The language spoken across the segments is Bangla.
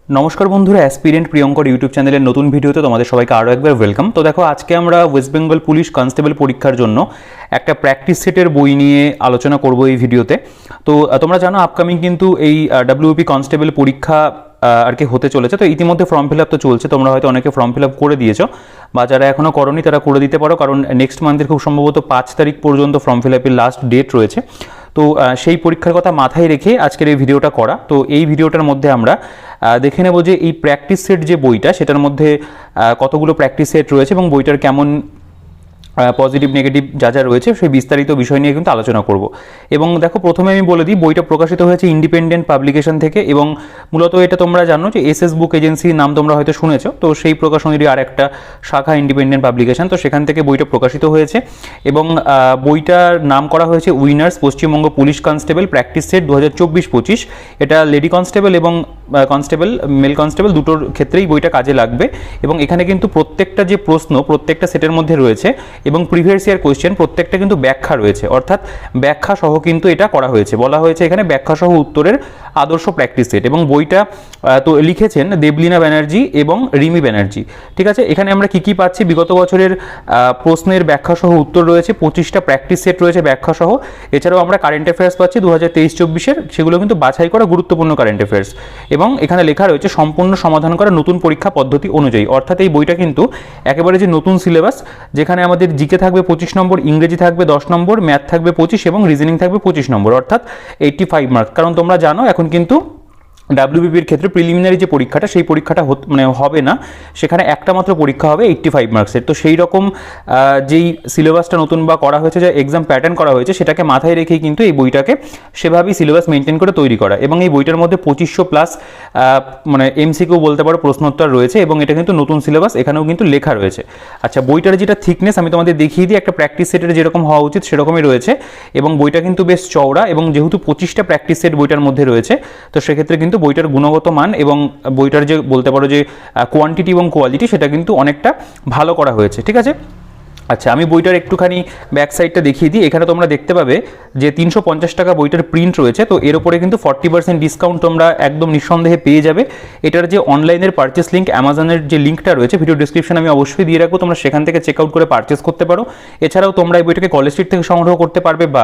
नमस्कार बंधुरा एसपिरेंट प्रियंकर यूट्यूब चैनल नतून भिडियोते तुम्हारे सबाइके आरो एकबार वेलकाम। तो देखो आज के आमरा वेस्ट बेंगल पुलिश कन्स्टेबल परीक्षार जन्य एक प्रैक्टिस सेटर बई निये आलोचना करब এই ভিডিওতে। তো তোমরা জানো আপকামিং কিন্তু এই ডব্লিউপি কনস্টেবল পরীক্ষা আর কি হতে চলেছে। তো ইতিমধ্যে ফর্ম ফিল আপ তো চলছে, তোমরা হয়তো অনেকে ফর্ম ফিল আপ করে দিয়েছো বা যারা এখনো করোনি তারা করে দিতে পারো, কারণ নেক্সট মান্থের খুব সম্ভবত 5 তারিখ পর্যন্ত ফর্ম ফিল আপের লাস্ট ডেট রয়েছে। তো সেই পরীক্ষার কথা মাথায় রেখে আজকের এই ভিডিওটা করা। তো এই ভিডিওটার মধ্যে আমরা দেখে নেব যে এই প্র্যাকটিস সেট যে বইটা সেটার মধ্যে কতগুলো প্র্যাকটিস সেট রয়েছে এবং বইটার কেমন পজিটিভ নেগেটিভ যা যা রয়েছে সেই বিস্তারিত বিষয় নিয়ে কিন্তু আলোচনা করব। এবং দেখো প্রথমে আমি বলে দিই, বইটা প্রকাশিত হয়েছে ইন্ডিপেন্ডেন্ট পাবলিকেশন থেকে এবং মূলত এটা তোমরা জানো যে এসএস বুক এজেন্সির নাম তোমরা হয়তো শুনেছো। তো সেই প্রকাশনীরই আর একটা শাখা ইন্ডিপেন্ডেন্ট পাবলিকেশন, তো সেখান থেকে বইটা প্রকাশিত হয়েছে এবং বইটার নাম করা হয়েছে winners Paschimbanga police constable practice set 2024-25। এটা লেডি কনস্টেবল এবং কনস্টেবল মেল কনস্টেবল দুটোর ক্ষেত্রেই বইটা কাজে লাগবে। এবং এখানে কিন্তু প্রত্যেকটা যে প্রশ্ন প্রত্যেকটা সেটের মধ্যে রয়েছে এবং প্রিভিয়াস ইয়ার কোয়েশ্চেন প্রত্যেকটা কিন্তু ব্যাখ্যা রয়েছে, অর্থাৎ ব্যাখ্যা সহ কিন্তু এটা করা হয়েছে। বলা হয়েছে এখানে ব্যাখ্যা সহ উত্তরের আদর্শ প্র্যাকটিস সেট। এবং বইটা তো লিখেছেন দেবলীনা ব্যানার্জি এবং রিমি ব্যানার্জি। ঠিক আছে, এখানে আমরা কি কি পাচ্ছি? বিগত বছরের প্রশ্নের ব্যাখ্যা সহ উত্তর রয়েছে, 25টা প্র্যাকটিস সেট রয়েছে ব্যাখ্যা সহ। এছাড়াও আমরা কারেন্ট অ্যাফেয়ার্স পাচ্ছি 2023-24-এর, সেগুলো কিন্তু বাছাই করা গুরুত্বপূর্ণ কারেন্ট অ্যাফেয়ার্স। এবং এখানে লেখা রয়েছে সম্পূর্ণ সমাধান করা নতুন পরীক্ষা পদ্ধতি অনুযায়ী, অর্থাৎ এই বইটা কিন্তু একেবারে যে নতুন সিলেবাস, যেখানে আমাদের জিকে থাকবে 25 নম্বর, ইংরেজি থাকবে 10 নম্বর, ম্যাথ থাকবে 25 এবং রিজনিং থাকবে 25 নম্বর, অর্থাৎ 85 মার্কস। কারণ তোমরা জানো এখন কিন্তু ডাব্লিউবিপির ক্ষেত্রে প্রিলিমিনারি যে পরীক্ষাটা সেই পরীক্ষাটা হবে না, সেখানে একটা মাত্র পরীক্ষা হবে 85 মার্কসের। তো সেই রকম যেই সিলেবাসটা নতুন বা করা হয়েছে, যে এক্সাম প্যাটার্ন করা হয়েছে, সেটাকে মাথায় রেখেই কিন্তু এই বইটাকে সেভাবেই সিলেবাস মেনটেন করে তৈরি করা। এবং এই বইটার মধ্যে 2500+ এমসিকিউ বলতে পারো প্রশ্নোত্তর রয়েছে এবং এটা কিন্তু নতুন সিলেবাস, এখানেও কিন্তু লেখা রয়েছে। আচ্ছা, বইটার যেটা থিকনেস আমি তোমাদের দেখিয়ে দিই, একটা প্র্যাকটিস সেটের যেরকম হওয়া উচিত সেরকমই রয়েছে এবং বইটা কিন্তু বেশ চওড়া এবং যেহেতু 25টা প্র্যাকটিস সেট বইটার মধ্যে রয়েছে, তো সেক্ষেত্রে কিন্তু বইটার গুণগত মান এবং বইটার যে বলতে পারো যে কোয়ান্টিটি এবং কোয়ালিটি সেটা কিন্তু অনেকটা ভালো করা হয়েছে। ঠিক আছে, আচ্ছা আমি বইটার একটুখানি ব্যাক সাইডটা দেখিয়ে দিই। এখানে তোমরা দেখতে পাবে যে 350 টাকা বইটার প্রিন্ট রয়েছে, তো এর উপরে কিন্তু 40% ডিসকাউন্ট তোমরা একদম নিঃসন্দেহে পেয়ে যাবে। এটার যে অনলাইনের পারচেস লিঙ্ক, অ্যামাজনের যে লিঙ্কটা রয়েছে ভিডিও ডিসক্রিপশন আমি অবশ্যই দিয়ে রাখবো, তোমরা সেখান থেকে চেক আউট করে পারচেস করতে পারো। এছাড়াও তোমরা এই বইটাকে কলেজ স্ট্রিট থেকে সংগ্রহ করতে পারবে, বা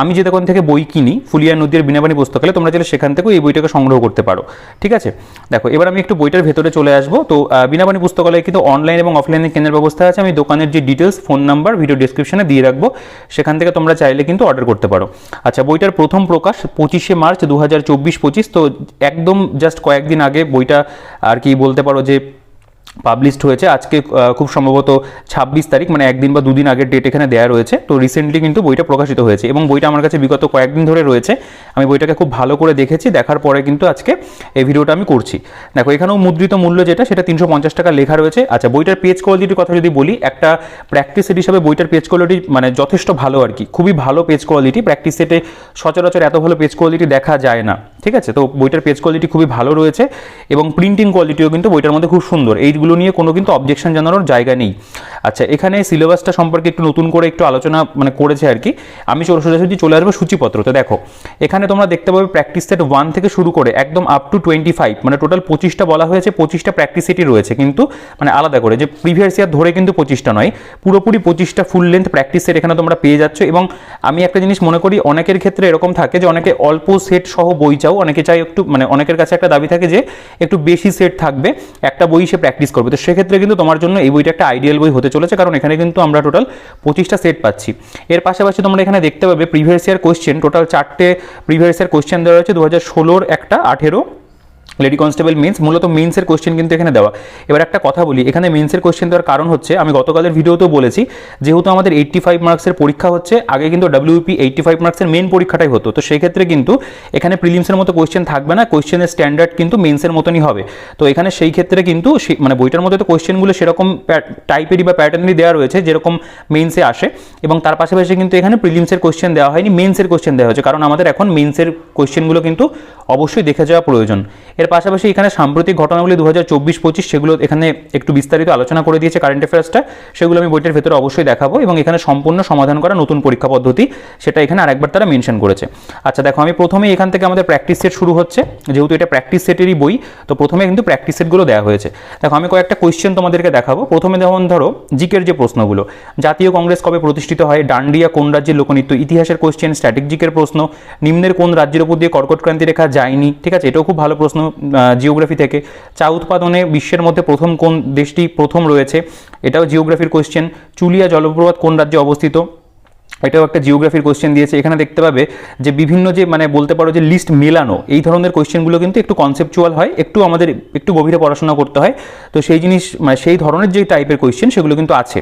আমি যে দোকান থেকে বই কিনি ফুলিয়া নদীর বিনাবাণী পুস্তকালয়, তোমরা চাইলে সেখান থেকেও এই বইটাকে সংগ্রহ করতে পারো। ঠিক আছে, দেখো এবার আমি একটু বইটার ভেতরে চলে আসবো। তো বিনাবাণী পুস্তকালয়ে কিন্তু অনলাইন এবং অফলাইনে কেনার ব্যবস্থা আছে। আমি দোকানের যে ডিটেলস, ফোন নাম্বার ভিডিও ডিসক্রিপশনে দিয়ে রাখবো, সেখান থেকে তোমরা চাইলে কিন্তু অর্ডার করতে পারো। আচ্ছা, বইটার প্রথম প্রকাশ 25শে মার্চ 2024-25, তো একদম জাস্ট কয়েকদিন আগে বইটা আর কি বলতে পারো যে পাবলিশড হয়েছে। আজকে খুব সম্ভবত 26 তারিখ, মানে একদিন বা দুদিন আগের ডেট এখানে দেওয়া রয়েছে। তো রিসেন্টলি কিন্তু বইটা প্রকাশিত হয়েছে এবং বইটা আমার কাছে বিগত কয়েকদিন ধরে রয়েছে। আমি বইটাকে খুব ভালো করে দেখেছি, দেখার পরে কিন্তু আজকে এই ভিডিওটা আমি করছি। দেখো এখানেও মুদ্রিত মূল্য যেটা সেটা 350 টাকা লেখা রয়েছে। আচ্ছা, বইটার পেজ কোয়ালিটির কথা যদি বলি, একটা প্র্যাকটিস সেট হিসাবে বইটার পেজ কোয়ালিটি মানে যথেষ্ট ভালো আর কি, খুবই ভালো পেজ কোয়ালিটি। প্র্যাকটিস সেটে সচরাচর এত ভালো পেজ কোয়ালিটি দেখা যায় না। ঠিক আছে, তো বইটার পেজ কোয়ালিটি খুবই ভালো রয়েছে এবং প্রিন্টিং কোয়ালিটিও কিন্তু বইটার মধ্যে খুব সুন্দর। এইগুলো নিয়ে কোনো কিন্তু অবজেকশন জানানোর জায়গা নেই। আচ্ছা, এখানে সিলেবাসটা সম্পর্কে একটু নতুন করে একটু আলোচনা করেছে আর কি। আমি সোজাসুজি চলে আসবো সূচিপত্র। তো দেখো এখানে তোমরা দেখতে পাবে প্র্যাকটিস সেট 1 থেকে শুরু করে একদম আপ টু 25, মানে টোটাল 25টা বলা হয়েছে। 25টা প্র্যাকটিস সেটই রয়েছে, কিন্তু মানে আলাদা করে যে প্রিভিয়াস ইয়ার ধরে কিন্তু 25টা নয়, পুরোপুরি 25টা ফুল লেন্থ প্র্যাকটিস সেট এখানে তোমরা পেয়ে যাচ্ছ। এবং আমি একটা জিনিস মনে করি, অনেকের ক্ষেত্রে এরকম থাকে যে অনেকে অল্প সেট সহ বই চাও, অনেকে চাই একটু মানে অনেকের কাছে একটা দাবি থাকে যে একটু বেশি সেট থাকবে, একটা বই সে প্র্যাকটিস করবে। তো সেক্ষেত্রে কিন্তু তোমার জন্য এই বইটা একটা আইডিয়াল বই হতে চলেছে, কারণ এখানে কিন্তু আমরা টোটাল 25টা সেট পাচ্ছি। এর পাশাপাশি তোমরা এখানে দেখতে পাবে প্রিভিয়াস ইয়ার কোয়েশ্চেন, টোটাল 4টে প্রিভিয়াস ইয়ার কোয়েশ্চেন দেওয়া হয়েছে। 2016-র একটা, 18 লেডি কনস্টেবল মেন্স, মূলত মেন্সের কোয়েশ্চেন কিন্তু এখানে দেওয়া। এবার একটা কথা বলি, এখানে মেন্সের কোয়েশ্চেন দেওয়ার কারণ হচ্ছে, আমি গতকালের ভিডিওতেও বলেছি, যেহেতু আমাদের 85 মার্কসের পরীক্ষা হচ্ছে, আগে কিন্তু ডাব্লিউপি 85 মার্কসের মেন পরীক্ষাটাই হতো। তো সেই ক্ষেত্রে কিন্তু এখানে প্রিলিমসের মতো কোয়েশ্চেন থাকবে না, কোয়েশ্চেনের স্ট্যান্ডার্ড কিন্তু মেন্সের মতনই হবে। তো এখানে সেই ক্ষেত্রে কিন্তু মানে বইটার মধ্যে তো কোয়েশ্চেনগুলো সেরকম টাইপেরই বা প্যাটার্নেরই দেওয়া রয়েছে যেরকম মেন্সে আসে, এবং তার পাশাপাশি কিন্তু এখানে প্রিলিমসের কোয়েশ্চেন দেওয়া হয়নি, মেন্সের কোয়েশ্চেন দেওয়া হয়েছে, কারণ আমাদের এখন মেন্সের কোয়েশ্চেনগুলো কিন্তু অবশ্যই দেখে যাওয়া প্রয়োজন। এর পাশাপাশি এখানে সাম্প্রতিক ঘটনাগুলি 2024-25 সেগুলো এখানে একটু বিস্তারিত আলোচনা করে দিয়েছে কারেন্ট অ্যাফেয়ার্সটা, সেগুলো আমি বইটার ভেতরে অবশ্যই দেখাবো। এবং এখানে সম্পূর্ণ সমাধান করা নতুন পরীক্ষা পদ্ধতি সেটা এখানে আরেকবার তারা মেনশন করেছে। আচ্ছা দেখো, আমি প্রথমেই এখান থেকে আমাদের প্র্যাকটিস সেট শুরু হচ্ছে, যেহেতু এটা প্র্যাকটিস সেটেরই বই, তো প্রথমে কিন্তু প্র্যাকটিস সেটগুলো দেওয়া হয়েছে। দেখো আমি কয়েকটা কোয়েশ্চেন তোমাদেরকে দেখাবো। প্রথমে যেমন ধরো জিকের যে প্রশ্নগুলো, জাতীয় কংগ্রেস কবে প্রতিষ্ঠিত হয়, ডান্ডিয়া কোন রাজ্যের লোকনৃত্য, ইতিহাসের কোয়েশ্চেন, স্ট্যাটিক জিকের প্রশ্ন, নিম্নের কোন রাজ্যের উপর দিয়ে কর্কট ক্রান্তি রেখা যায়নি, ঠিক আছে, এটাও খুব ভালো প্রশ্ন জিওগ্রাফি থেকে। চা উৎপাদনে বিশ্বের মধ্যে প্রথম কোন দেশটি প্রথম রয়েছে, এটাও জিওগ্রাফির কোয়েশ্চেন। চুলিয়া জলপ্রপাত কোন রাজ্যে অবস্থিত, এটাও একটা জিওগ্রাফির কোয়েশ্চেন দিয়েছে। এখানে দেখতে পাবে যে বিভিন্ন যে মানে বলতে পারো যে লিস্ট মেলানো, এই ধরনের কোয়েশ্চেনগুলো কিন্তু একটু কনসেপচুয়াল হয়, একটু আমাদের একটু গভীরে পড়াশোনা করতে হয়, তো সেই জিনিস মানে সেই ধরনের যে টাইপের কোয়েশ্চেন সেগুলো কিন্তু আছে।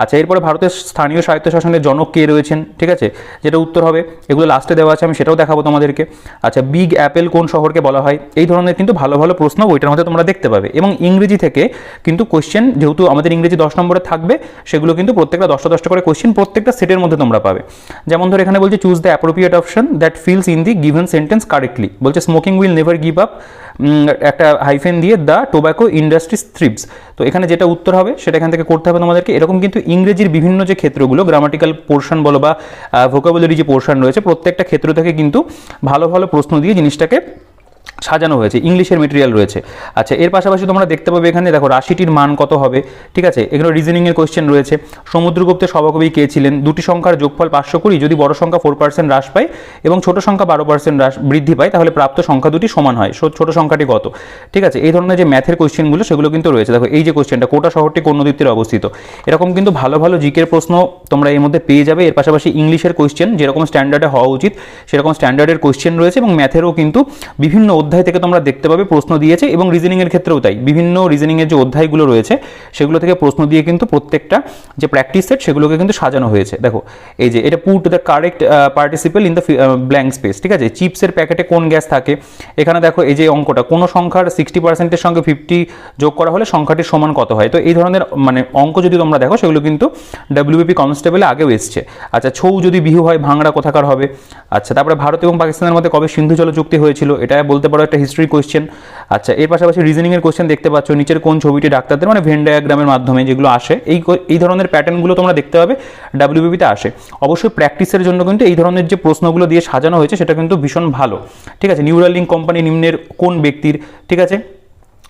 আচ্ছা, এরপরে ভারতের স্থানীয় স্বায়ত্তশাসনের জনক কে রয়েছেন, ঠিক আছে, যেটা উত্তর হবে, এগুলো লাস্টে দেওয়া আছে, আমি সেটাও দেখাবো তোমাদেরকে। আচ্ছা, বিগ অ্যাপেল কোন শহরকে বলা হয়, এই ধরনের কিন্তু ভালো ভালো প্রশ্ন ওইটার মধ্যে তোমরা দেখতে পাবে। এবং ইংরেজি থেকে কিন্তু কোয়েশ্চেন, যেহেতু আমাদের ইংরেজি 10 নম্বরে থাকবে, সেগুলো কিন্তু প্রত্যেকটা 10টা 10টা করে কোয়েশ্চেন প্রত্যেকটা সেটের মধ্যে তোমরা পাবে। যেমন ধর এখানে বলছে choose the appropriate option that fills in the given sentence correctly, বলছে smoking will never give up, একটা হাইফেন দিয়ে দ্য টোব্যাকো ইন্ডাস্ট্রি থ্রিভস। তো এখানে যেটা উত্তর হবে সেটা এখান থেকে করতে হবে তোমাদেরকে। এরকম কিন্তু ইংরেজির বিভিন্ন যে ক্ষেত্রগুলো, গ্রামাটিক্যাল পোর্শন বলো বা ভোকাবুলারি যে পোর্শন রয়েছে, প্রত্যেকটা ক্ষেত্র থেকে কিন্তু ভালো ভালো প্রশ্ন দিয়ে জিনিসটাকে সাজানো হয়েছে, ইংলিশের মেটেরিয়াল রয়েছে। আচ্ছা, এর পাশাপাশি তোমরা দেখতে পাবে এখানে দেখো রাশিটির মান কত হবে, ঠিক আছে, এখানে রিজনিংয়ের কোয়েশ্চেন রয়েছে। সমুদ্রগুপ্তের সভাকবি কে ছিলেন, দুটি সংখ্যার যোগফল 520, যদি বড় সংখ্যা 4% হ্রাস পায় এবং ছোট সংখ্যা 12% বৃদ্ধি পায়, তাহলে প্রাপ্ত সংখ্যা দুটি সমান হয়, ছোট সংখ্যাটি কত, ঠিক আছে। এই ধরনের যে ম্যাথের কোয়েশ্চেনগুলো সেগুলো কিন্তু রয়েছে। দেখো এই যে কোয়েশ্চেনটা, কোটা শহরটি কোন নদীর তীরে অবস্থিত, এরকম কিন্তু ভালো ভালো জিকের প্রশ্ন তোমরা এর মধ্যে পেয়ে যাবে। এর পাশাপাশি ইংলিশের কোয়েশ্চেন যেরকম স্ট্যান্ডার্ডে হওয়া উচিত সেরকম স্ট্যান্ডার্ডের কোয়েশ্চেন রয়েছে, এবং ম্যাথেরও কিন্তু বিভিন্ন অধ্যায় থেকে তোমরা দেখতে পাবে প্রশ্ন দিয়েছে। এবং রিজনিংয়ের ক্ষেত্রেও তাই, বিভিন্ন রিজনিংয়ের যে অধ্যায়গুলো রয়েছে সেগুলো থেকে প্রশ্ন দিয়ে কিন্তু প্রত্যেকটা যে প্র্যাকটিস সেট সেগুলোকে কিন্তু সাজানো হয়েছে। দেখো এই যে এটা put the correct participle in the blank space, ঠিক আছে, চিপসের প্যাকেটে কোন গ্যাস থাকে, এখানে দেখো এই যে অঙ্কটা, কোনো সংখ্যার 60%-এর সঙ্গে 50 যোগ করা হলে সংখ্যাটির সমান কত হয়। তো এই ধরনের মানে অঙ্ক যদি তোমরা দেখো সেগুলো কিন্তু WBP কনস্টেবলে আগেও এসছে। আচ্ছা, ছৌ যদি বিহু হয় ভাঙড়া কোথাকার হবে। আচ্ছা, তারপরে ভারত এবং পাকিস্তানের মধ্যে কবে সিন্ধু জল চুক্তি হয়েছিল, এটা বলতে পারো একটা হিস্ট্রি কোয়েশ্চেন। আচ্ছা, এর পাশাপাশি রিজনিংয়ের কোয়েশ্চেন দেখতে পাচ্ছ, নিচের কোন ছবিটি ডাক্তারদের মানে ভেন ডায়াগ্রামের মাধ্যমে যেগুলো আসে, এই ধরনের প্যাটার্নগুলো তোমরা দেখতে পাবে WBPতে আসে। অবশ্যই প্র্যাকটিসের জন্য কিন্তু এই ধরনের যে প্রশ্নগুলো দিয়ে সাজানো হয়েছে সেটা কিন্তু ভীষণ ভালো, ঠিক আছে। নিউরালিঙ্ক কোম্পানি নিম্নের কোন ব্যক্তির, ঠিক আছে,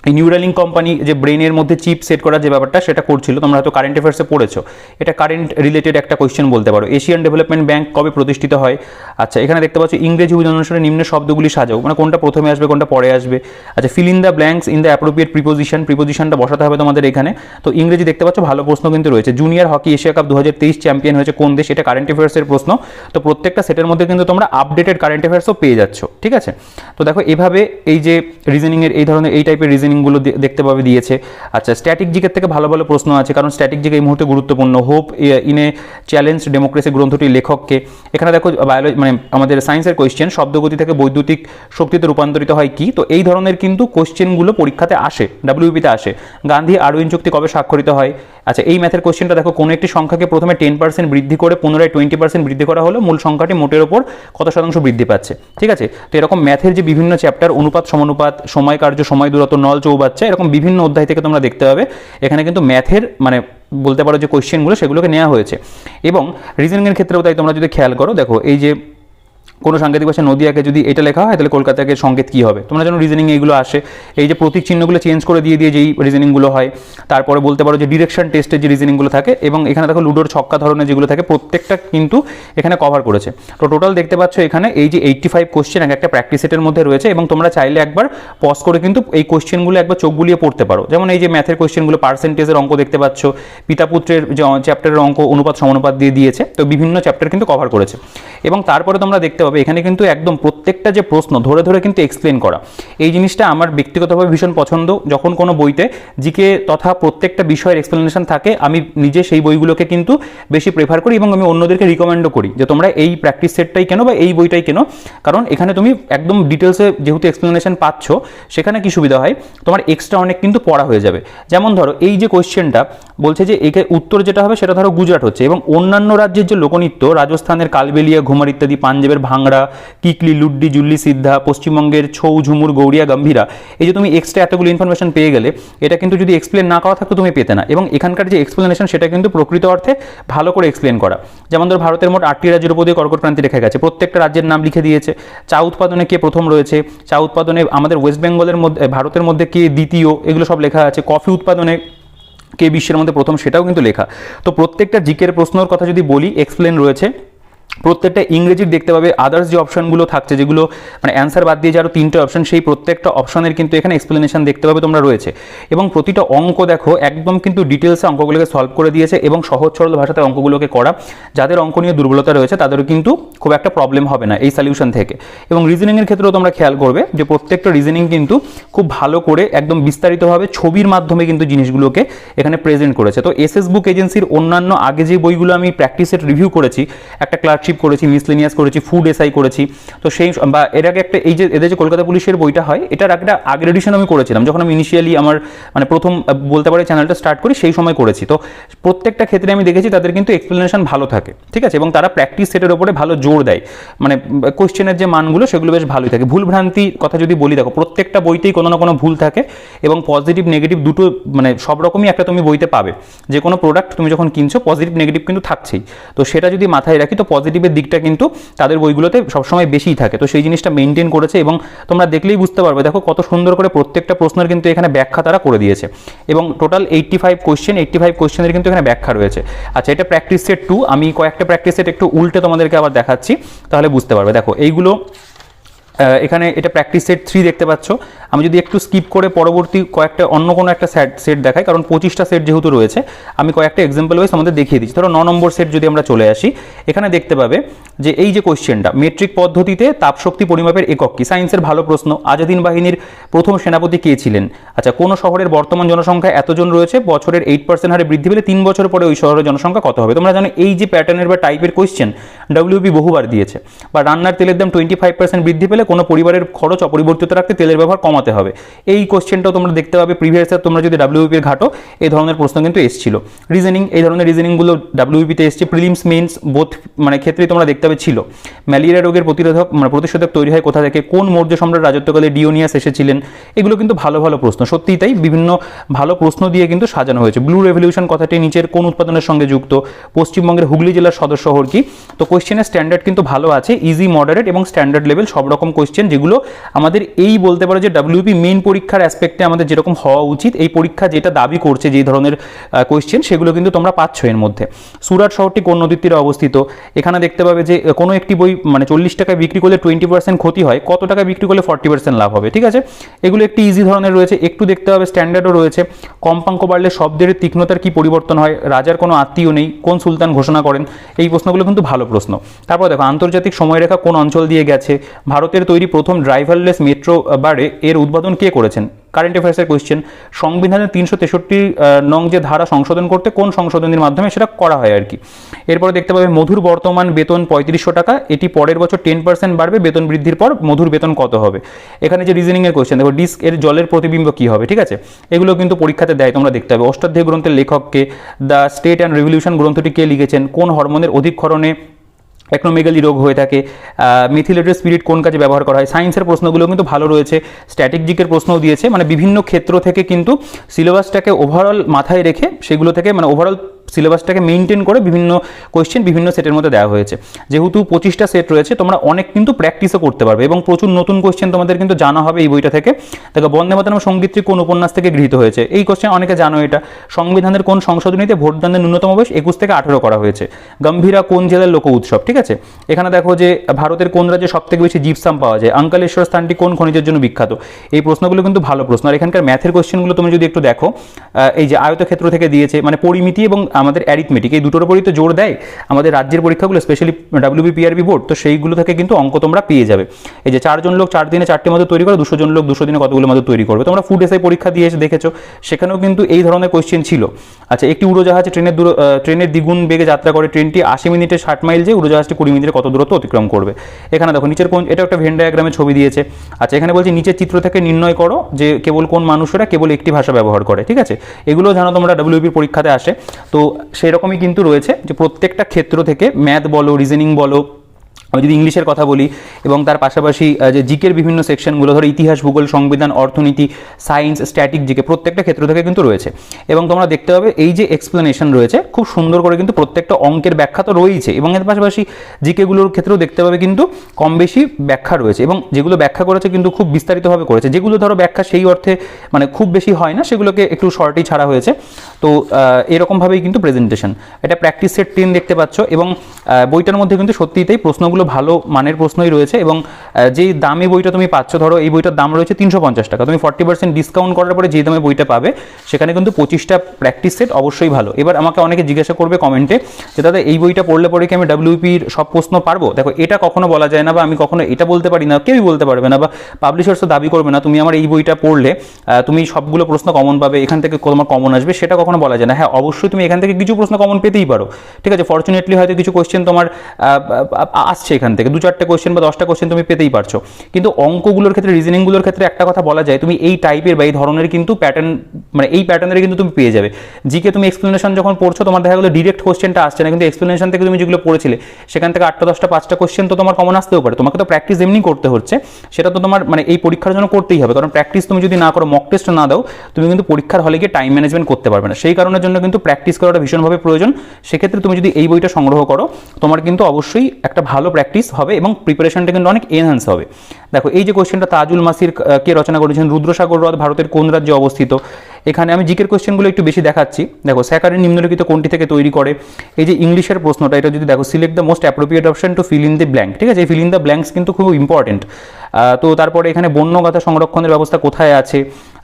এই নিউরালিঙ্ক কোম্পানি যে ব্রেনের মধ্যে চিপ সেট করার যে ব্যাপারটা সেটা করছিল, তোমরা হয়তো কারেন্ট অ্যাফেয়ার্সে পড়েছো, এটা কারেন্ট রিলেটেড একটা কোয়েশ্চেন বলতে পারো। এশিয়ান ডেভেলপমেন্ট ব্যাংক কবে প্রতিষ্ঠিত হয়। আচ্ছা, এখানে দেখতে পাচ্ছ ইংরেজি অনুসারে নিম্ন শব্দগুলি সাজাও, মানে কোনটা প্রথমে আসবে কোনটা পরে আসবে। আচ্ছা, fill in the blanks in the appropriate প্রিপোজিশনটা বসাতে হবে তোমাদের এখানে। তো ইংরেজি দেখতে পাচ্ছ ভালো প্রশ্ন কিন্তু রয়েছে। Junior hockey Asia cup 2023 champion হয়েছে কোন দেশ, এটা কারেন্ট অ্যাফেয়ার্সের প্রশ্ন। তো প্রত্যেকটা সেটের মধ্যে কিন্তু তোমরা আপডেটেড কারেন্ট অ্যাফেয়ার্সও পেয়ে যাচ্ছ, ঠিক আছে। তো দেখো এভাবে এই যে রিজনিংয়ের এই ধরনের এই টাইপের রিজনিংগুলো দেখতে ভাবে দিয়েছে। আচ্ছা, স্ট্যাটিক জিকের থেকে ভালো ভালো প্রশ্ন আছে, কারণ স্ট্যাটিক জিকে এই মুহূর্তে গুরুত্বপূর্ণ। Hope in a challenge democracy গ্রন্থটির লেখককে। এখানে দেখো বায়োলজি মানে আমাদের সায়েন্সের কোয়েশ্চেন, শব্দগতি থেকে বৈদ্যুতিক শক্তিতে রূপান্তরিত হয় কি। তো এই ধরনের কিন্তু কোয়েশ্চেনগুলো পরীক্ষাতে আসে, WBPতে আসে। গান্ধী আরউইন চুক্তি কবে স্বাক্ষরিত হয়। আচ্ছা, এই ম্যাথের কোয়েশ্চেনটা দেখো, কোনো একটি সংখ্যাকে প্রথমে 10% বৃদ্ধি করে পুনরায় 20% বৃদ্ধি করা হলো, মূল সংখ্যাটি মোটের ওপর কত শতাংশ বৃদ্ধি পাচ্ছে, ঠিক আছে। তো এরকম ম্যাথের যে বিভিন্ন চ্যাপ্টার, অনুপাত সমানুপাত, সময় কার্য, সময় দূরত্ব, নল চৌবাচ্চা, এরকম বিভিন্ন অধ্যায় থেকে তোমরা দেখতে পাবে এখানে কিন্তু ম্যাথের মানে বলতে পারো যে কোয়েশ্চেনগুলো সেগুলোকে নেওয়া হয়েছে। এবং রিজনিংয়ের ক্ষেত্রেও তাই, তোমরা যদি খেয়াল করো, দেখো এই যে কোনো সাংকেতিক ভাষা নদিয়াকে যদি এটা লেখা হয় তাহলে কলকাতাকে সংকেত কী হবে, তোমরা যেন রিজনিং এইগুলো আসে। এই যে প্রতীক চিহ্নগুলো চেঞ্জ করে দিয়ে যেই রিজনিংগুলো হয়, তারপরে বলতে পারো যে ডিরেকশন টেস্টের যে রিজনিংগুলো থাকে, এবং এখানে দেখো লুডোর ছক্কা ধরনের যেগুলো থাকে, প্রত্যেকটা কিন্তু এখানে কভার করেছে। তো টোটাল দেখতে পাচ্ছ এখানে এই যে 85 কোশ্চেন একটা প্র্যাকটিস সেটের মধ্যে রয়েছে, এবং তোমরা চাইলে একবার পজ করে কিন্তু এই কোশ্চেনগুলো একবার চোখ বুলিয়ে পড়তে পারো। যেমন এই যে ম্যাথের কোশ্চেনগুলো, পার্সেন্টেজের অঙ্ক দেখতে পাচ্ছ, পিতাপুত্রের যে চ্যাপ্টারের অঙ্ক অনুপাত সমানুপাত দিয়ে দিয়েছে। তো বিভিন্ন চ্যাপ্টার কিন্তু কভার করেছে। এবং তারপরে তোমরা দেখতে পাবে এখানে কিন্তু একদম প্রত্যেকটা যে প্রশ্ন ধরে ধরে কিন্তু এক্সপ্লেন করা, এই জিনিসটা আমার ব্যক্তিগতভাবে ভীষণ পছন্দ। যখন কোনো বইতে জিকে তথা প্রত্যেকটা বিষয়ের এক্সপ্লেনেশন থাকে, আমি নিজে সেই বইগুলোকে কিন্তু বেশি প্রেফার করি, এবং আমি অন্যদেরকে রিকমেন্ডও করি যে তোমরা এই প্র্যাকটিস সেটটাই কেনো বা এই বইটাই কেনো, কারণ এখানে তুমি একদম ডিটেলসে যেহেতু এক্সপ্লেনেশন পাচ্ছ, সেখানে কি সুবিধা হয়, তোমার এক্সট্রা অনেক কিন্তু পড়া হয়ে যাবে। যেমন ধরো এই যে কোয়েশ্চেনটা বলছে যে একে উত্তর যেটা হবে সেটা ধরো গুজরাট হচ্ছে, এবং অন্যান্য রাজ্যের যে লোকনৃত্য, রাজস্থানের কালবেলিয়া, ঘুমার ইত্যাদি, পাঞ্জাবের ভাং ভাংড়া, কিকলি, লুড্ডি, জুল্লি, সিদ্ধা, পশ্চিমবঙ্গের ছৌ, ঝুমুর, গৌরিয়া, গম্ভীরা। এই যে তুমি এক্সট্রা এতগুলো ইনফরমেশন পেয়ে গেলে, এটা কিন্তু যদি এক্সপ্লেন না করা থাকতো তুমি পেতে না। এবং এখানকার যে এক্সপ্লেনেশন সেটা কিন্তু প্রকৃত অর্থে ভালো করে এক্সপ্লেন করা। যেমন ধর ভারতের মোট 8টি রাজ্যের উপর দিয়ে কর্কটক্রান্তি রেখা গেছে, প্রত্যেকটা রাজ্যের নাম লিখে দিয়েছে। চা উৎপাদনে কে প্রথম রয়েছে, চা উৎপাদনে আমাদের ওয়েস্ট বেঙ্গলের মধ্যে, ভারতের মধ্যে কে দ্বিতীয়, এগুলো সব লেখা আছে। কফি উৎপাদনে কে বিশ্বের মধ্যে প্রথম, সেটাও কিন্তু লেখা। তো প্রত্যেকটা জিকের প্রশ্নের কথা যদি বলি, এক্সপ্লেন রয়েছে। প্রত্যেকটা ইংরেজির দেখতে পাবে। আদার্স যে অপশনগুলো থাকছে, যেগুলো মানে অ্যান্সার বাদ দিয়ে যে আরও 3টে অপশন, সেই প্রত্যেকটা অপশনের কিন্তু এখানে এক্সপ্লেনেশন দেখতে পাবে তোমরা রয়েছে। এবং প্রতিটা অঙ্ক দেখো একদম কিন্তু ডিটেলসে অঙ্কগুলোকে সলভ করে দিয়েছে এবং সহজ সরল ভাষাতে অঙ্কগুলোকে করা। যাদের অঙ্ক নিয়ে দুর্বলতা রয়েছে তাদেরও কিন্তু খুব একটা প্রবলেম হবে না এই সলিউশন থেকে। এবং রিজনিংয়ের ক্ষেত্রেও তোমরা খেয়াল করবে যে প্রত্যেকটা রিজনিং কিন্তু খুব ভালো করে একদম বিস্তারিতভাবে ছবির মাধ্যমে কিন্তু জিনিসগুলোকে এখানে প্রেজেন্ট করেছে। তো এসএস বুক এজেন্সির অন্যান্য আগে যে বইগুলো আমি প্র্যাকটিসের রিভিউ করেছি, একটা ক্লার্কশিপ করেছি, মিসলেনিয়াস করেছি, ফুড এসআই করেছি, তো সেই বা এর আগে একটা এই যে এদের যে কলকাতা পুলিশের বইটা হয়, এটার একটা আগের এডিশন আমি করেছিলাম যখন আমি ইনিশিয়ালি আমার মানে প্রথম বলতে পারি চ্যানেলটা স্টার্ট করি, সেই সময় করেছি। তো প্রত্যেকটা ক্ষেত্রে আমি দেখেছি তাদের কিন্তু এক্সপ্লেনেশন ভালো থাকে, ঠিক আছে, এবং তারা প্র্যাকটিস সেটের উপরে ভালো জোর দেয়। মানে কোশ্চেনের যে মানগুলো সেগুলো বেশ ভালোই থাকে। ভুল ভ্রান্তি কথা যদি বলি, দেখো প্রত্যেকটা বইতেই কোনো না কোনো ভুল থাকে এবং পজিটিভ নেগেটিভ দুটো মানে সব রকমই একটা তুমি বইতে পাবে। যে কোনো প্রোডাক্ট তুমি যখন কিনছো পজিটিভ নেগেটিভ কিন্তু থাকছেই। তো সেটা যদি মাথায় রাখি, তো পজিটিভের দিকটা কিন্তু তাদের বইগুলোতে সবসময় বেশিই থাকে। তো সেই জিনিসটা মেনটেন করেছে এবং তোমরা দেখলেই বুঝতে পারবে, দেখো কত সুন্দর করে প্রত্যেকটা প্রশ্নের কিন্তু এখানে ব্যাখ্যা তারা করে দিয়েছে। এবং টোটাল 85 কোশ্চেনের কিন্তু এখানে ব্যাখ্যা রয়েছে। আচ্ছা, এটা প্র্যাকটিস সেট 2। আমি কয়েকটা প্র্যাকটিস সেট একটু উল্টে তোমাদেরকে আবার দেখাচ্ছি, তাহলে বুঝতে পারবে। দেখো এইগুলো এখানে এটা প্র্যাকটিস সেট 3 দেখতে পাচ্ছ। আমি যদি একটু স্কিপ করে পরবর্তী কয়েকটা অন্য কোনো একটা সেট দেখাই, কারণ 25টা সেট যেহেতু রয়েছে, আমি কয়েকটা এক্সাম্পল ওয়াইজ আমাদের দেখিয়ে দিচ্ছি। ধরো 9 নম্বর সেট যদি আমরা চলে আসি, এখানে দেখতে পাবে যে এই যে কোশ্চেনটা, মেট্রিক পদ্ধতিতে তাপশক্তি পরিমাপের একক কি? সায়েন্সের ভালো প্রশ্ন। আজাদিন বাহিনীর প্রথম সেনাপতি কে ছিলেন? আচ্ছা, কোন শহরের বর্তমান জনসংখ্যা এতজন রয়েছে, বছরের 8% হারে বৃদ্ধি পেলে 3 বছর পরে ওই শহরের জনসংখ্যা কত হবে? তোমরা জানো এই যে প্যাটার্নের বা টাইপের কোশ্চেন ডব্লিউপি বহুবার দিয়েছে। বা রান্নার তেলের দাম 25% বৃদ্ধি পেলে কোনো পরিবারের খরচ অপরিবর্তিত রাখতে তেলের ব্যবহার কমাতে হবে। এই কোশ্চেনটাও তোমরা দেখতে পাবে প্রিভিয়াস ইয়ার, তোমরা যদি ডাব্লিউপির ঘাটো এই ধরনের প্রশ্ন কিন্তু এসেছিল। রিজনিং, এই ধরনের রিজনিংগুলো ডাব্লিউপিতে এসছে। প্রিলিমস মেন্স বোথ মানে ক্ষেত্রেই তোমরা দেখতে পাবে ছিল। ম্যালেরিয়া রোগের প্রতিষেধক তৈরি হয় কোথা থেকে? কোন মৌর্য সম্রাট রাজত্বকালে ডিওনিয়াস এসেছিলেন? এগুলো কিন্তু ভালো ভালো প্রশ্ন, সত্যিই তাই, বিভিন্ন ভালো প্রশ্ন দিয়ে কিন্তু সাজানো হয়েছে। ব্লু রেভলিউশন কথাটি নিচের কোন উৎপাদনের সঙ্গে যুক্ত? পশ্চিমবঙ্গের হুগলি জেলার সদর শহর কি? তো কোশ্চেনের স্ট্যান্ডার্ড কিন্তু ভালো আছে, ইজি, মডারেট এবং স্ট্যান্ডার্ড লেভেল সব রকম কোশ্চেন, যেগুলো আমাদের এই বলতে পারো যে ডাব্লিউপি মেইন পরীক্ষার অ্যাসপেক্টে আমাদের যেরকম হওয়া উচিত, এই পরীক্ষা যেটা দাবি করছে যেই ধরনের কোশ্চেন, সেগুলো কিন্তু তোমরা পাচ্ছ এর মধ্যে। সুরাট শহরটি কোন নদীর তীরে অবস্থিত? এখানে দেখতে পাবে যে কোনো একটি বই মানে 40 টাকায় বিক্রি করলে 20% ক্ষতি হয়, কত টাকা বিক্রি করলে 40% লাভ হবে, ঠিক আছে। এগুলো একটি ইজি ধরনের রয়েছে। একটু দেখতে হবে স্ট্যান্ডার্ডও রয়েছে। কম্পাঙ্ক বাড়লে শব্দের তীক্ষ্ণতার কি পরিবর্তন হয়? রাজার কোনো আত্মীয় নেই, কোন সুলতান ঘোষণা করেন? এই প্রশ্নগুলো কিন্তু ভালো প্রশ্ন। তারপর দেখো আন্তর্জাতিক সময়রেখা কোন অঞ্চল দিয়ে গেছে? ভারতের তৈরি প্রথম ড্রাইভারলেস মেট্রো বারে এর উদ্বোধন কে করেছেন? কারেন্ট অ্যাফেয়ার্সের কোয়েশ্চেন। সংবিধানের 363 নং যে ধারা সংশোধন করতে কোন সংশোধনীর মাধ্যমে সেটা করা হয় আর কি। এরপরে দেখতে পাবে মধুর বর্তমান বেতন 3500 টাকা, এটি পরের বছর 10% বাড়বে, বেতন বৃদ্ধির পর মধুর বেতন কত হবে? এখানে যে রিজনিংয়ের কোয়েশ্চেন, দেখো ডিস্ক এর জলের প্রতিবিম্ব কি হবে, ঠিক আছে। এগুলো কিন্তু পরীক্ষাতে দেয়, তোমরা দেখতে হবে। অষ্টাধ্যায়ী গ্রন্থের লেখককে? দ্য স্টেট অ্যান্ড রেভলিউশন গ্রন্থটি কে লিখেছেন? কোন হরমোনের অধিকক্ষরণে অ্যাক্রোমেগালি রোগ হয়ে থাকে? মিথিলেটেড স্পিরিট কোন কাজে ব্যবহার করা হয়? সায়েন্সের প্রশ্নগুলো কিন্তু ভালো রয়েছে। স্ট্র্যাটেজিকের প্রশ্নও দিয়েছে, মানে বিভিন্ন ক্ষেত্র থেকে কিন্তু সিলেবাসটাকে ওভারঅল মাথায় রেখে সেগুলো থেকে মানে ওভারঅল সিলেবাসটাকে মেনটেন করে বিভিন্ন কোয়েশ্চেন বিভিন্ন সেটের মধ্যে দেওয়া হয়েছে। যেহেতু 25টা সেট রয়েছে, তোমরা অনেক কিন্তু প্র্যাকটিসও করতে পারবে এবং প্রচুর নতুন কোয়েশ্চেন তোমাদের কিন্তু জানা হবে এই বইটা থেকে। দেখো বন্দে মাতরম সঙ্গীতটি কোন উপন্যাস থেকে গৃহীত হয়েছে? এই কোয়েশ্চেন অনেকে জানো এটা। সংবিধানের কোন সংশোধনীতে ভোটদানের ন্যূনতম বয়স 21 থেকে 18 করা হয়েছে? গম্ভীরা কোন জেলার লোক উৎসব, ঠিক আছে। এখানে দেখো যে ভারতের কোন রাজ্যে সব থেকে বেশি জিপসাম পাওয়া যায়? আঙ্কালেশ্বর স্থানটি কোন খনিজের জন্য বিখ্যাত? এই প্রশ্নগুলো কিন্তু ভালো প্রশ্ন। আর এখানকার ম্যাথের কোয়েশ্চেনগুলো তুমি যদি একটু দেখো, এই যে আয়তক্ষেত্র থেকে দিয়েছে, মানে পরিমিতি এবং আমাদের অ্যারিথমেটিক, এই দুটোর উপরই তো জোর দেয় আমাদের রাজ্যের পরীক্ষাগুলো, স্পেশালি ডাব্লিউবিপিআরবি বোর্ড। তো সেইগুলো থেকে কিন্তু অঙ্ক তোমরা পেয়ে যাবে। এই যে 4 জন লোক 4 দিনে 4টি মতো তৈরি করে, 200 জন লোক 200 দিনে কতগুলো মতো তৈরি করবে? তোমরা ফুড এসআই পরীক্ষা দিয়ে এসে দেখেছো, সেখানেও কিন্তু এই ধরনের কোয়েশ্চেন ছিল। আচ্ছা, একটি উড়োজাহাজে ট্রেনের দ্বিগুণ বেগে যাত্রা করে, ট্রেনটি 80 মিনিটে 60 মাইল, যে উড়োজাহাজটি 20 মিনিটে কত দূরত্ব অতিক্রম করবে? এখানে দেখো নিচের কোন, এটা একটা ভেন ডায়াগ্রামের ছবি দিয়েছে। আচ্ছা, এখানে বলছি নিচের চিত্র থেকে নির্ণয় করো যে কেবল কোন মানুষেরা কেবল একটি ভাষা ব্যবহার করে, ঠিক আছে। এগুলো জানো তোমরা ডাব্লিউবির পরীক্ষাতে আসে। তো সেই রকমই কিন্তু রয়েছে যে প্রত্যেকটা ক্ষেত্র থেকে ম্যাথ বলো, রিজনিং বলো, আমি যদি ইংলিশের কথা বলি এবং তার পাশাপাশি যে জিকের বিভিন্ন সেকশনগুলো, ধরো ইতিহাস, ভূগোল, সংবিধান, অর্থনীতি, সায়েন্স, স্ট্যাটিক জিকে, প্রত্যেকটা ক্ষেত্র থেকে কিন্তু রয়েছে। এবং তোমরা দেখতে পাবে এই যে এক্সপ্লেনেশন রয়েছে খুব সুন্দর করে কিন্তু প্রত্যেকটা অঙ্কের ব্যাখ্যা তো রয়েছে, এবং এর পাশাপাশি জিকেগুলোর ক্ষেত্রেও দেখতে পাবে কিন্তু কম বেশি ব্যাখ্যা রয়েছে, এবং যেগুলো ব্যাখ্যা করেছে কিন্তু খুব বিস্তারিতভাবে করেছে। যেগুলো ধরো ব্যাখ্যা সেই অর্থে মানে খুব বেশি হয় না, সেগুলোকে একটু শর্টই ছাড়া হয়েছে। তো এরকমভাবেই কিন্তু প্রেজেন্টেশন। এটা প্র্যাকটিস সেট 10 দেখতে পাচ্ছ, এবং বইটার মধ্যে কিন্তু সত্যিই তাই প্রশ্নগুলো ভালো মানের প্রশ্নই রয়েছে। এবং যেই দামে বইটা তুমি পাচ্ছ, ধরো এই বইটার দাম রয়েছে 350 টাকা, তুমি 40% ডিসকাউন্ট করার পরে যে দামে বইটা পাবে সেখানে কিন্তু 25টা প্র্যাকটিস সেট অবশ্যই ভালো। এবার আমাকে অনেকে জিজ্ঞাসা করবে কমেন্টে যে দাদা এই বইটা পড়লে পরে কি আমি WPর সব প্রশ্ন পারবো? দেখো, এটা কখনো বলা যায় না, বা আমি কখনো এটা বলতে পারি না, কেউই বলতে পারবে না, বা পাবলিশার্সও দাবি করবে না তুমি আমার এই বইটা পড়লে তুমি সবগুলো প্রশ্ন কমন পাবে, এখান থেকে তোমার কমন আসবে, সেটা কখনো বলা যায় না। হ্যাঁ, অবশ্যই তুমি এখান থেকে কিছু প্রশ্ন কমন পেতেই পারো, ঠিক আছে। ফর্চুনেটলি হয়তো কিছু কোয়েশ্চেন তোমার আসছে এখান থেকে, 2-4টে কোয়েশ্চেন বা 10টা কোয়েশ্চেন তুমি পেতেই পারছো। কিন্তু অঙ্কগুলোর ক্ষেত্রে, রিজনিংগুলোর ক্ষেত্রে একটা কথা বলা যায়, তুমি এই টাইপের বা এই ধরনের কিন্তু প্যাটার্ন, মানে এই প্যাটার্নের কিন্তু তুমি পেয়ে যাবে। জিকে তুমি এক্সপ্লেনেশন যখন পড়ছো, তোমার দেখা গেলো ডিরেক্ট কোয়েশ্চেনটা আসছে না, কিন্তু এক্সপ্লেনেশন থেকে তুমি যেগুলো পড়েছিলে সেখান থেকে 8টা 10টা 5টা কোয়েশ্চেন তো তোমার কমন আসতেও পারে। তোমাকে তো প্র্যাকটিস এমনি করতে হচ্ছে, সেটা তো তোমার মানে এই পরীক্ষার জন্য করতেই হবে, কারণ প্র্যাকটিস তুমি যদি না করো, মক টেস্ট না দাও, তুমি কিন্তু পরীক্ষার হলে গিয়ে টাইম ম্যানেজমেন্ট করতে পারবে না। সেই কারণের জন্য কিন্তু প্র্যাকটিস করাটা ভীষণভাবে প্রয়োজন। সেক্ষেত্রে তুমি যদি এই বইটা সংগ্রহ করো, তোমার কিন্তু অবশ্যই একটা ভালো প্র্যাকটিস হবে এবং প্রিপারেশনটা কিন্তু অনেক এনহান্স হবে। দেখো, এই যে কোয়েশ্চেনটা তাজুল মাসির কে রচনা করেছেন, রুদ্রসাগর হ্রদ ভারতের কোন রাজ্যে অবস্থিত? এখানে আমি জিকের কোয়েশ্চেনগুলো একটু বেশি দেখাচ্ছি। দেখো, স্যাকারিন নিম্নলিখিত কোনটি থেকে তৈরি করে? এই যে ইংলিশের প্রশ্নটা, এটা যদি দেখো, select the most appropriate option to fill in the blank, ঠিক আছে। এই ফিল ইন দ্য ব্ল্যাঙ্কস কিন্তু খুব ইম্পর্টেন্ট। তো তারপরে এখানে বন্যগাথা সংরক্ষণের ব্যবস্থা কোথায় আছে?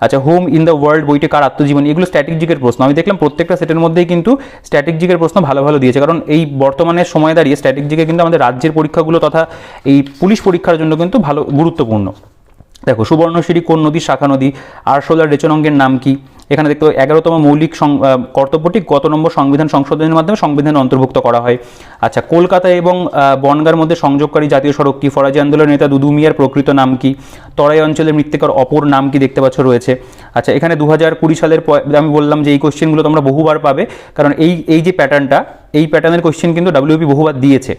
আচ্ছা, হোম ইন দ্য ওয়ার্ল্ড বইটি কার আত্মজীবনী? এগুলো স্ট্যাটিক জিকের প্রশ্ন। আমি দেখলাম প্রত্যেকটা সেটের মধ্যেই কিন্তু স্ট্যাটিক জিকের প্রশ্ন ভালো ভালো দিয়েছে, কারণ এই বর্তমানের সময় দাঁড়িয়ে স্ট্যাটিক জিকে কিন্তু আমাদের রাজ্যের পরীক্ষাগুলো তথা এই পুলিশ পরীক্ষার জন্য কিন্তু ভালো গুরুত্বপূর্ণ। দেখো, সুবর্ণশিরি কোন নদীর শাখা নদী? আরশোলার রেচনাঙ্গের নাম কি? এখানে দেখতে 11তম মৌলিক কর্তব্যটি কত নম্বর সংবিধান সংশোধনের মাধ্যমে সংবিধানে অন্তর্ভুক্ত করা হয়? আচ্ছা, কলকাতা এবং বনগাঁর মধ্যে সংযোগকারী জাতীয় সড়ক কি? ফরাজি আন্দোলনের নেতা দুদু মিয়ার প্রকৃত নাম কি? তরাই অঞ্চলের মৃত্তিকার অপর নাম কি? দেখতে পাচ্ছ রয়েছে। আচ্ছা, এখানে 2020 সালের আমি বললাম যে এই কোশ্চেনগুলো তোমরা বহুবার পাবে, কারণ এই যে প্যাটার্নটা, এই প্যাটার্নের কোশ্চেন কিন্তু WP বহুবার দিয়েছে,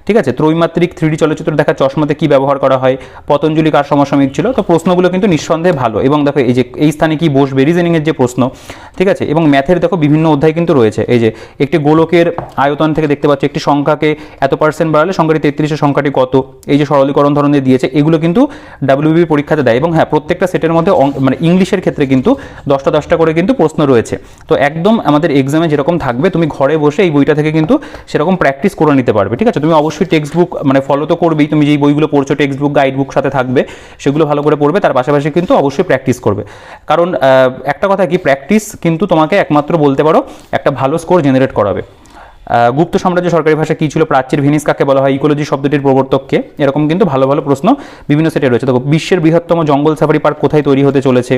ঠিক আছে। ত্রৈমাত্রিক 3D চলচ্চিত্র দেখা চশমাতে কি ব্যবহার করা হয়? পতঞ্জলি কার সমসাময়িক ছিল? তো প্রশ্নগুলো কিন্তু নিঃসন্দেহে ভালো। এবং দেখো, এই যে এই স্থানে কি বসবে, রিজনিংয়ের যে প্রশ্ন, ঠিক আছে। এবং ম্যাথের দেখো বিভিন্ন অধ্যায় কিন্তু রয়েছে। এই যে একটি গোলকের আয়তন থেকে দেখতে পাচ্ছ একটি সংখ্যাকে এত % বাড়ালে সংখ্যাটি 33-এর সংখ্যাটি কত? এই যে সরলীকরণ ধরনের দিয়েছে, এগুলো কিন্তু WP পরীক্ষাতে দেয়। এবং হ্যাঁ, প্রত্যেকটা সেটের মধ্যে মানে ইংলিশের ক্ষেত্রে কিন্তু 10টা করে কিন্তু প্রশ্ন রয়েছে। তো একদম আমাদের এক্সামে যেরকম থাকবে, তুমি ঘরে বসে এই বইটা থেকে কিন্তু সেরকম প্র্যাকটিস করে নিতে পারবে, ঠিক আছে। তুমি অবশ্যই টেক্সট বুক মানে ফলো তো করবেই, তুমি যেই বইগুলো পড়ছো টেক্সট বুক গাইড বুক সাথে থাকবে, সেগুলো ভালো করে পড়বে, তার পাশাপাশি কিন্তু অবশ্যই প্র্যাকটিস করবে। কারণ একটা কথা কি, প্র্যাকটিস কিন্তু তোমাকে একমাত্র বলতে পারো একটা ভালো স্কোর জেনারেট করাবে। গুপ্ত সাম্রাজ্য সরকারি ভাষা কি ছিল? প্রাচ্যের ভেনিস কাকে বলা হয়? ইকোলজি শব্দটির প্রবর্তককে? এরকম কিন্তু ভালো ভালো প্রশ্ন বিভিন্ন সেটে রয়েছে। দেখো, বিশ্বের বৃহত্তম জঙ্গল সাফারি পার্ক কোথায় তৈরি হতে চলেছে?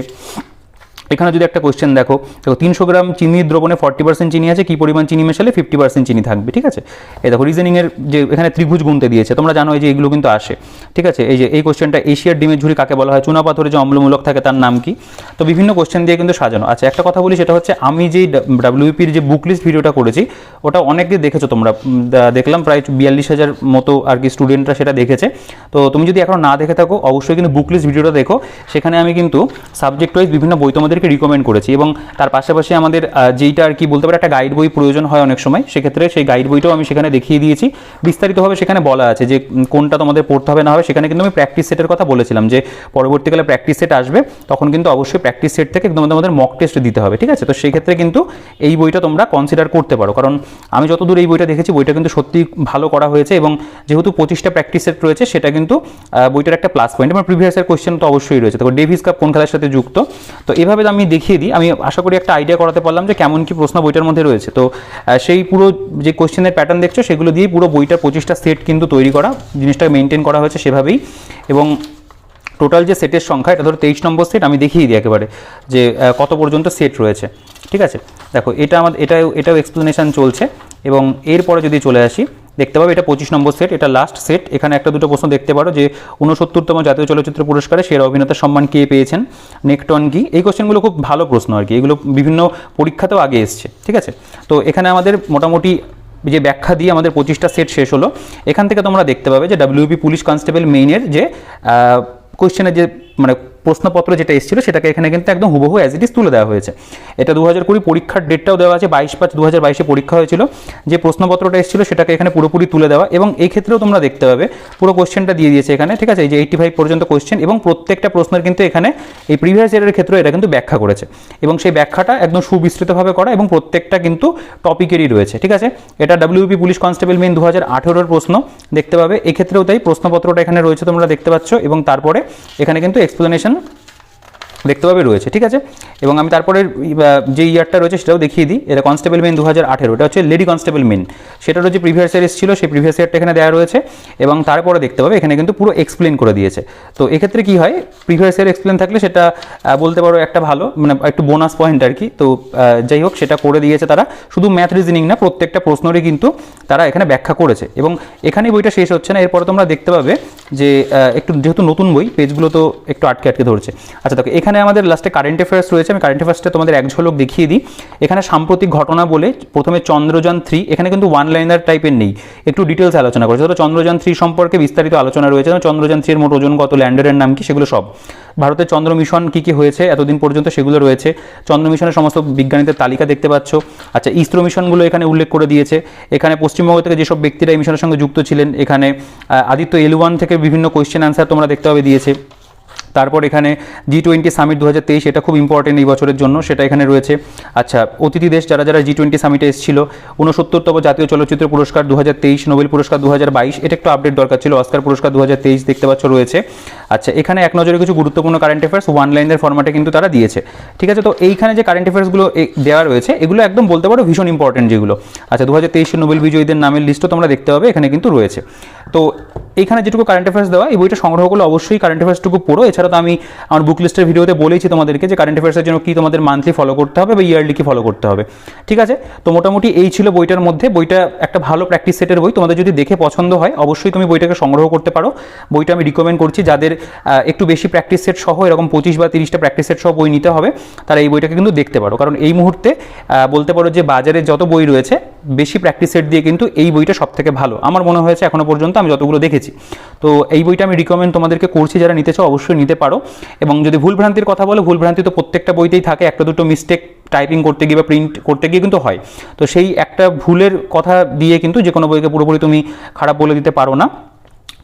এখানে যদি একটা কোয়েশ্চেন দেখো, 300 গ্রাম চিনির দ্রবণে 40% চিনি আছে, কি পরিমাণ চিনি মেশালে 50% চিনি থাকবে, ঠিক আছে। এই দেখো, রিজনিংয়ের যে এখানে ত্রিভুজ গুনতে দিয়েছে, তোমরা জানো এই যে এগুলো কিন্তু আসে, ঠিক আছে। এই যে এই কোয়েশ্চেনটা, এশিয়ার ডিমের ঝুড়ি কাকে বলা হয়? চুনাপাথরে যে অম্লমূলক থাকে তার নাম কি? তো বিভিন্ন কোয়েশ্চেন দিয়ে কিন্তু সাজানো। আচ্ছা, একটা কথা বলি, সেটা হচ্ছে আমি যেই WPর যে বুক লিস্ট ভিডিওটা করেছি, ওটা অনেকে দেখেছো তোমরা, দেখলাম প্রায় 42,000 মতো আর কি স্টুডেন্টরা সেটা দেখেছে। তো তুমি যদি এখনো না দেখে থাকো, অবশ্যই কিন্তু বুক লিস্ট ভিডিওটা দেখো। সেখানে আমি কিন্তু সাবজেক্ট ওয়াইজ বিভিন্ন বই তোমাদেরকে রিকমেন্ড করেছি, এবং তার পাশাপাশি আমাদের যেইটা আর কি বলতে পারে একটা গাইড বই প্রয়োজন হয় অনেক সময়, সেক্ষেত্রে সেই গাইড বইটাও আমি সেখানে দেখিয়ে দিয়েছি। বিস্তারিতভাবে সেখানে বলা আছে যে কোনটা তোমাদের পড়তে হবে না হবে। সেখানে কিন্তু আমি প্র্যাকটিস সেটের কথা বলেছিলাম যে পরবর্তীকালে প্র্যাকটিস সেট আসবে, তখন কিন্তু অবশ্যই প্র্যাকটিস সেট থেকে তোমাদের মক টেস্ট দিতে হবে, ঠিক আছে। তো সেই ক্ষেত্রে কিন্তু এই বইটা তোমরা কনসিডার করতে পারো, কারণ আমি যতদূর এই বইটা দেখেছি, বইটা কিন্তু সত্যি ভালো করা হয়েছে, এবং যেহেতু 25টা প্র্যাকটিস সেট রয়েছে, সেটা কিন্তু বইটার একটা প্লাস পয়েন্ট। এবং প্রিভিয়াস ইয়ার কোয়েশ্চেন তো অবশ্যই রয়েছে। তো ডেভিস কাপ কোন খেলার সাথে যুক্ত? তো এভাবে আমি দেখিয়ে দিই, আমি আশা করি একটা আইডিয়া করাতে পারলাম যে কেমন কি প্রশ্ন বইটার মধ্যে রয়েছে। তো সেই পুরো যে কোশ্চেনের প্যাটার্ন দেখছো, সেগুলো দিয়ে পুরো বইটার 25টা সেট কিন্তু তৈরি করা, জিনিসটা মেনটেন করা হয়েছে সেভাবেই। এবং টোটাল যে সেটের সংখ্যা, এটা ধরো 23 নম্বর সেট, আমি দেখিয়ে দিই একেবারে যে কত পর্যন্ত সেট রয়েছে, ঠিক আছে। দেখো, এটা আমাদের এটাও এক্সপ্লেনেশন চলছে। এবং এরপরে যদি চলে আসি, দেখতে পাবে এটা 25 নম্বর সেট, এটা লাস্ট সেট। এখানে একটা দুটো প্রশ্ন দেখতে পারো যে 69তম জাতীয় চলচ্চিত্র পুরস্কারে সেরা অভিনেতার সম্মান কে পেয়েছেন? নেকটন কি? এই কোশ্চেনগুলো খুব ভালো প্রশ্ন আর কি, এগুলো বিভিন্ন পরীক্ষাতেও আগে এসছে, ঠিক আছে। তো এখানে আমাদের মোটামুটি যে ব্যাখ্যা দিয়ে আমাদের 25টা সেট শেষ হলো। এখান থেকে তোমরা দেখতে পাবে যে WP পুলিশ কনস্টেবল মেইনের যে কোয়েশ্চেনের যে মানে প্রশ্নপত্র যেটা এসেছিল সেটাকে এখানে কিন্তু একদম হুবহু অ্যাজ ইট ইজ তুলে দেওয়া হয়েছে। এটা 2020 পরীক্ষার ডেটটাও দেওয়া আছে, 22/5/2022 পরীক্ষা হয়েছিল। যে প্রশ্নপত্রটা এসেছিল সেটাকে এখানে পুরোপুরি তুলে দেওয়া, এবং এই ক্ষেত্রেও তোমরা দেখতে পাবে পুরো কোয়েশ্চেনটা দিয়ে দিয়েছে এখানে, ঠিক আছে। এই যে 85 পর্যন্ত কোয়েশ্চেন, এবং প্রত্যেকটা প্রশ্নের কিন্তু এখানে এই প্রিভিয়াস ইয়ারের ক্ষেত্রে এটা কিন্তু ব্যাখ্যা করেছে, এবং সেই ব্যাখ্যাটা একদম সুবিস্তৃতভাবে করা, এবং প্রত্যেকটা কিন্তু টপিকেরই রয়েছে, ঠিক আছে। এটা WP পুলিশ কনস্টেবল মেইন 2018-এর প্রশ্ন দেখতে পাবে। এক্ষেত্রেও তাই প্রশ্নপত্রটা এখানে রয়েছে, তোমরা দেখতে পাচ্ছ, এবং তারপরে এখানে কিন্তু এক্সপ্লেনেশন দেখতে পাবে রয়েছে, ঠিক আছে। এবং আমি তারপরে যে ইয়ারটা রয়েছে সেটাও দেখিয়ে দিই। এটা কনস্টেবল মেইন 2018, এটা হচ্ছে লেডি কনস্টেবল মেইন, সেটারও যে প্রিভিয়াস ইয়ার এসেছিল সেই প্রিভিয়াস ইয়ারটা এখানে দেওয়া রয়েছে, এবং তারপরে দেখতে পাবে এখানে কিন্তু পুরো এক্সপ্লেন করে দিয়েছে। তো এক্ষেত্রে কি হয়, প্রিভিয়াস ইয়ার এক্সপ্লেন থাকলে সেটা বলতে পারো একটা ভালো মানে একটু বোনাস পয়েন্ট আর কি। তো যাই হোক, সেটা করে দিয়েছে তারা, শুধু ম্যাথ রিজনিং না, প্রত্যেকটা প্রশ্নেরই কিন্তু তারা এখানে ব্যাখ্যা করেছে। এবং এখানে বইটা শেষ হচ্ছে না, এরপরে তোমরা দেখতে পাবে যে একটু যেহেতু নতুন বই, পেজগুলো তো একটু আটকে আটকে ধরছে। আচ্ছা দেখো, এখানে আমাদের লাস্টে কারেন্ট অ্যাফেয়ার্স রয়েছে। আমি কারেন্ট অ্যাফেয়ার্সটা তোমাদের এক ঝলক দেখিয়ে দিই। এখানে সাম্প্রতিক ঘটনা বলে প্রথমে চন্দ্রযান 3, এখানে কিন্তু ওয়ান লাইনার টাইপের নেই, একটু ডিটেলস আলোচনা করেছে। ধরো চন্দ্রযান 3 সম্পর্কে বিস্তারিত আলোচনা রয়েছে, চন্দ্রযান 3 এর মোট ওজন কত, ল্যান্ডারের নাম কি, সেগুলো সব। ভারতের চন্দ্র মিশন কী কী হয়েছে এতদিন পর্যন্ত সেগুলো রয়েছে। চন্দ্র মিশনের সমস্ত বিজ্ঞানীদের তালিকা দেখতে পাচ্ছ। আচ্ছা, ইসরো মিশনগুলো এখানে উল্লেখ করে দিয়েছে। এখানে পশ্চিমবঙ্গ থেকে যেসব ব্যক্তিরা এই মিশনের সঙ্গে যুক্ত ছিলেন, এখানে আদিত্য L1 থেকে বিভিন্ন কোয়েশ্চেন অ্যান্সার তোমরা দেখতে পাবে দিয়েছে। তারপর এখানে G20 সামিট 2023, এটা খুব ইম্পর্টেন্ট এই বছরের জন্য, সেটা এখানে রয়েছে। আচ্ছা, অতিথি দেশ যারা যারা G20 সামিটে এসেছিল, 69তম জাতীয় চলচ্চিত্র পুরস্কার 2023, নোবেল পুরস্কার 2022, এটা একটু আপডেট দরকার ছিল, অস্কার পুরস্কার 2023 দেখতে পাচ্ছ রয়েছে। আচ্ছা, এখানে এক নজরে কিছু গুরুত্বপূর্ণ কারেন্ট অ্যাফেয়ার্স ওয়ান লাইনের ফরম্যাটে কিন্তু তারা দিয়েছে, ঠিক আছে। তো এইখানে যে কারেন্ট অ্যাফেয়ার্সগুলো দেওয়া রয়েছে এগুলো একদম বলতে পারো ভীষণ ইম্পর্টেন্ট যেগুলো। আচ্ছা, 2023 নোবেল বিজয়ীদের নামের লিস্টও তোমরা দেখতে পাবে এখানে কিন্তু রয়েছে। তো এইখানে যেটুকু কারেন্ট অ্যাফেয়ার্স দেওয়া, এই বইটা সংগ্রহ করলে অবশ্যই কারেন্ট অ্যাফেয়ার্সটুকু পড়ো। এছাড়া তো আমি আমার বুক লিস্টের ভিডিওতে বলেইছি তোমাদেরকে যে কারেন্ট অ্যাফেয়ার্সের জন্য কি তোমাদের মান্থলি ফলো করতে হবে বা ইয়ারলি কি ফলো করতে হবে, ঠিক আছে। তো মোটামুটি এই ছিল বইটার মধ্যে। বইটা একটা ভালো প্র্যাকটিস সেটের বই, তোমাদের যদি দেখে পছন্দ হয় অবশ্যই তুমি বইটাকে সংগ্রহ করতে পারো। বইটা আমি রিকমেন্ড করছি, যাদের একটু বেশি প্র্যাকটিস সেট সহ এরকম 25 বা 30টা প্র্যাকটিস সেট সহ বই নিতে হবে, তারা এই বইটাকে কিন্তু দেখতে পারো। কারণ এই মুহূর্তে বলতে পারো যে বাজারে যত বই রয়েছে বেশি প্র্যাকটিস সেট দিয়ে কিন্তু এই বইটা সব থেকে ভালো আমার মনে হয়েছে এখনো পর্যন্ত, আমি যতগুলো দেখেছি। তো এই বইটা আমি রিকমেন্ড তোমাদেরকে করছি, যারা নিতে চাও অবশ্যই নিতে পারো। এবং যদি ভুলভ্রান্তির কথা বলো, ভুলভ্রান্তি তো প্রত্যেকটা বইতেই থাকে, একটা দুটো মিস্টেক টাইপিং করতে গিয়ে বা প্রিন্ট করতে গিয়ে কিন্তু হয়। তো সেই একটা ভুলের কথা দিয়ে কিন্তু যে কোনো বইকে পুরোপুরি তুমি খারাপ বলে দিতে পারো না,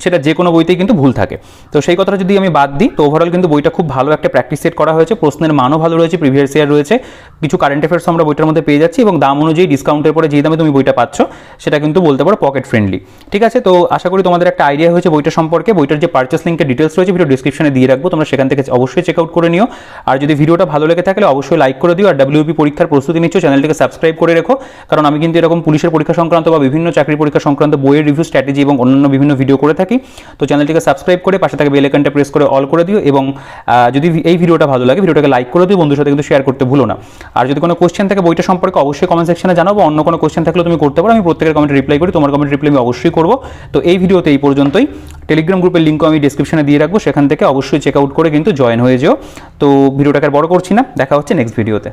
সেটা যে কোনো বইতেই কিন্তু ভুল থাকে। তো সেই কথাটা যদি আমি বাদ দিই, তো ওভারঅল কিন্তু বইটা খুব ভালো একটা প্র্যাকটিস সেট করা হয়েছে, প্রশ্নের মানও ভালো রয়েছে, প্রিভিয়াস ইয়ার রয়েছে, কিছু কারেন্ট অ্যাফেয়ার্স আমরা বইটার মধ্যে পেয়ে যাচ্ছি, এবং দাম অনুযায়ী ডিসকাউন্টের পরে যেই দামে তুমি বইটা পাচ্ছ সেটা কিন্তু বলতে পারো পকেট ফ্রেন্ডলি, ঠিক আছে। তো আশা করি তোমাদের একটা আইডিয়া হয়েছে বইটা সম্পর্কে। বইটার যে পারচেস লিঙ্কের ডিটেলস রয়েছে ভিডিও ডিসক্রিপশনে দিয়ে রাখবো, তোমরা সেখান থেকে অবশ্যই চেক আউট করে নিও। আর যদি ভিডিওটা ভালো লেগে থাকলে অবশ্যই লাইক করে দিও। আর WP পরীক্ষার প্রস্তুতি নিচ্ছ, চ্যানেলটিকে সাবস্ক্রাইব করে রেখো, কারণ আমি কিন্তু এরকম পুলিশের পরীক্ষা সংক্রান্ত বা বিভিন্ন চাকরি পরীক্ষা সংক্রান্ত বইয়ের রিভিউ, স্ট্র্যাটেজি এবং অন্যান্য বিভিন্ন ভিডিও করে থাকি। তো চ্যানেলটিকে সাবস্ক্রাইব করে পাশে থাকা বেল আইকনটা প্রেস করে অল করে দিও, এবং যদি এই ভিডিওটা ভালো লাগে ভিডিওটাকে লাইক করে দিও, বন্ধুদের সাথে কিন্তু শেয়ার করতে ভুলো না। আর যদি কোনো কোশ্চেন থাকে বইটা সম্পর্কে অবশ্যই কমেন্ট সেকশনে জানাবো, অন্য কোনো কোশ্চেন থাকলে তুমি করতে পারো, আমি প্রত্যেকের কমেন্টে রিপ্লাই করি, তোমার কমেন্ট রিপ্লাই আমি অবশ্যই করবো। তো এই ভিডিওতে এই পর্যন্তই। টেলিগ্রাম গ্রুপের লিঙ্কও আমি ডিসক্রিপশনে দিয়ে রাখবো, সেখান থেকে অবশ্যই চেক আউট করে কিন্তু জয়েন হয়ে যেও। তো ভিডিওটাকে আর বড় করছি না, দেখা হচ্ছে নেক্সট ভিডিওতে।